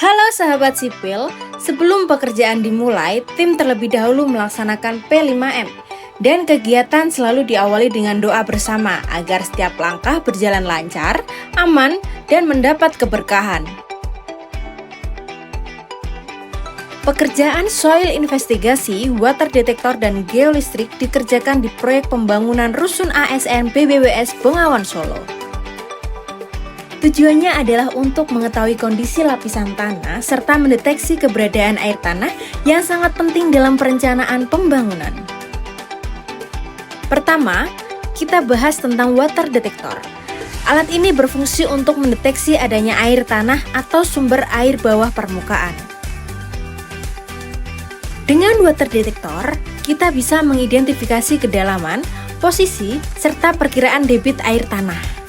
Halo sahabat sipil, sebelum pekerjaan dimulai, tim terlebih dahulu melaksanakan P5M. Dan kegiatan selalu diawali dengan doa bersama agar setiap langkah berjalan lancar, aman, dan mendapat keberkahan. Pekerjaan soil investigasi, water detector, dan geolistrik dikerjakan di proyek pembangunan Rusun ASN BBWS Bengawan Solo. Tujuannya adalah untuk mengetahui kondisi lapisan tanah serta mendeteksi keberadaan air tanah yang sangat penting dalam perencanaan pembangunan. Pertama, kita bahas tentang water detector. Alat ini berfungsi untuk mendeteksi adanya air tanah atau sumber air bawah permukaan. Dengan water detector, kita bisa mengidentifikasi kedalaman, posisi, serta perkiraan debit air tanah.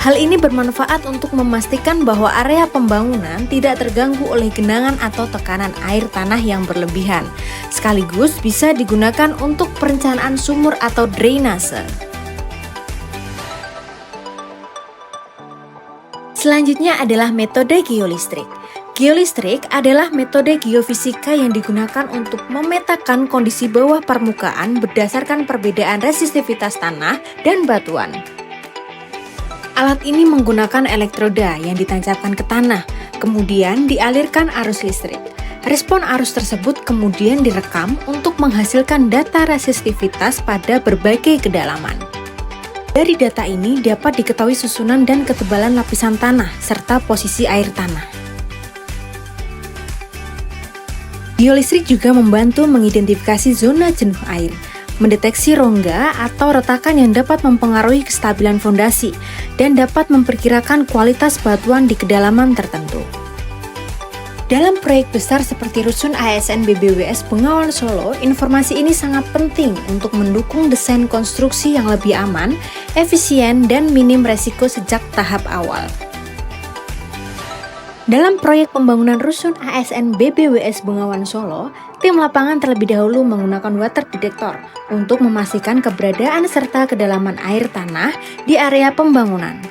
Hal ini bermanfaat untuk memastikan bahwa area pembangunan tidak terganggu oleh genangan atau tekanan air tanah yang berlebihan, sekaligus bisa digunakan untuk perencanaan sumur atau drainase. Selanjutnya adalah metode geolistrik. Geolistrik adalah metode geofisika yang digunakan untuk memetakan kondisi bawah permukaan berdasarkan perbedaan resistivitas tanah dan batuan. Alat ini menggunakan elektroda yang ditancapkan ke tanah, kemudian dialirkan arus listrik. Respon arus tersebut kemudian direkam untuk menghasilkan data resistivitas pada berbagai kedalaman. Dari data ini dapat diketahui susunan dan ketebalan lapisan tanah, serta posisi air tanah. Geolistrik juga membantu mengidentifikasi zona jenuh air, mendeteksi rongga atau retakan yang dapat mempengaruhi kestabilan fondasi, dan dapat memperkirakan kualitas batuan di kedalaman tertentu. Dalam proyek besar seperti Rusun ASN BBWS Bengawan Solo, informasi ini sangat penting untuk mendukung desain konstruksi yang lebih aman, efisien, dan minim resiko sejak tahap awal. Dalam proyek pembangunan Rusun ASN BBWS Bengawan Solo, tim lapangan terlebih dahulu menggunakan water detector untuk memastikan keberadaan serta kedalaman air tanah di area pembangunan.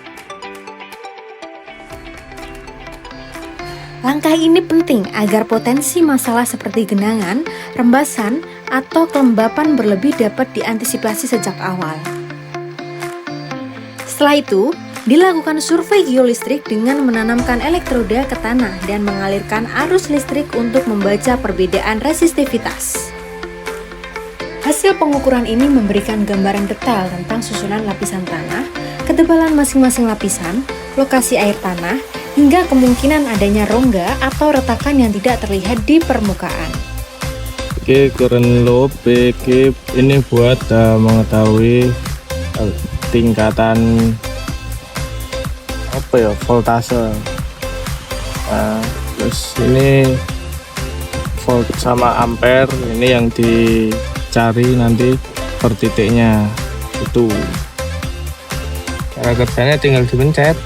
Langkah ini penting agar potensi masalah seperti genangan, rembasan, atau kelembapan berlebih dapat diantisipasi sejak awal. Setelah itu, dilakukan survei geolistrik dengan menanamkan elektroda ke tanah dan mengalirkan arus listrik untuk membaca perbedaan resistivitas. Hasil pengukuran ini memberikan gambaran detail tentang susunan lapisan tanah, ketebalan masing-masing lapisan, lokasi air tanah, hingga kemungkinan adanya rongga atau retakan yang tidak terlihat di permukaan. Oke, current loop PG ini buat mengetahui tingkatan voltase. Terus ini volt sama ampere, ini yang dicari nanti per titiknya itu. Cara kerjanya tinggal dipencet.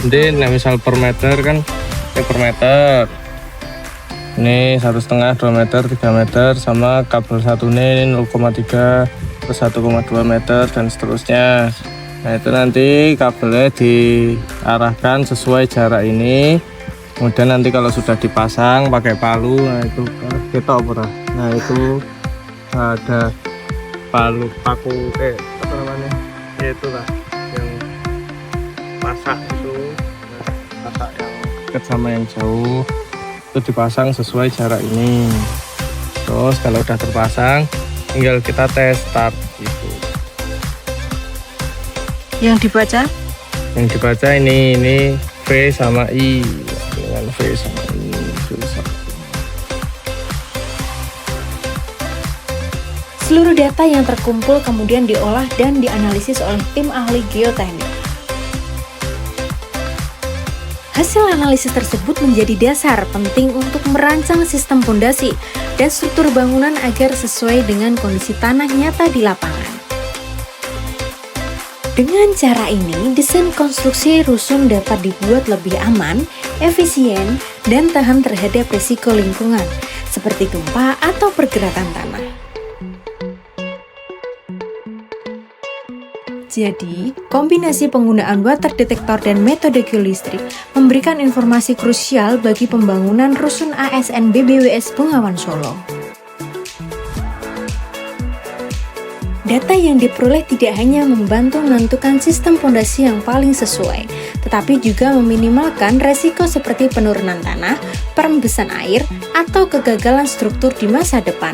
Nanti misal per meter kan per meter. Ini 1,5, 2 meter, 3 meter, sama kabel satu ini 0,3 terus 1,2 meter dan seterusnya. Nah, itu nanti kabelnya diarahkan sesuai jarak ini. Kemudian nanti kalau sudah dipasang pakai palu, nah itu ketok pura. Nah, itu ada palu paku apa namanya? Ya itulah yang pasak itu. Nah, pasak yang dekat sama yang jauh itu dipasang sesuai jarak ini. Terus kalau udah terpasang tinggal kita tes start gitu. Yang dibaca? Yang dibaca ini V sama I, dengan V sama I, V sama I. Seluruh data yang terkumpul kemudian diolah dan dianalisis oleh tim ahli geoteknik. Hasil analisis tersebut menjadi dasar penting untuk merancang sistem fondasi dan struktur bangunan agar sesuai dengan kondisi tanah nyata di lapangan. Dengan cara ini, desain konstruksi rusun dapat dibuat lebih aman, efisien, dan tahan terhadap risiko lingkungan, seperti gempa atau pergerakan tanah. Jadi, kombinasi penggunaan water detector dan metode geolistrik memberikan informasi krusial bagi pembangunan rusun ASN BBWS Bengawan Solo. Data yang diperoleh tidak hanya membantu menentukan sistem fondasi yang paling sesuai, tetapi juga meminimalkan resiko seperti penurunan tanah, perembesan air, atau kegagalan struktur di masa depan.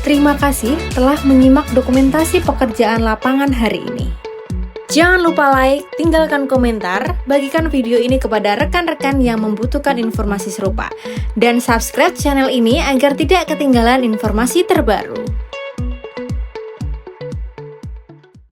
Terima kasih telah menyimak dokumentasi pekerjaan lapangan hari ini. Jangan lupa like, tinggalkan komentar, bagikan video ini kepada rekan-rekan yang membutuhkan informasi serupa, dan subscribe channel ini agar tidak ketinggalan informasi terbaru.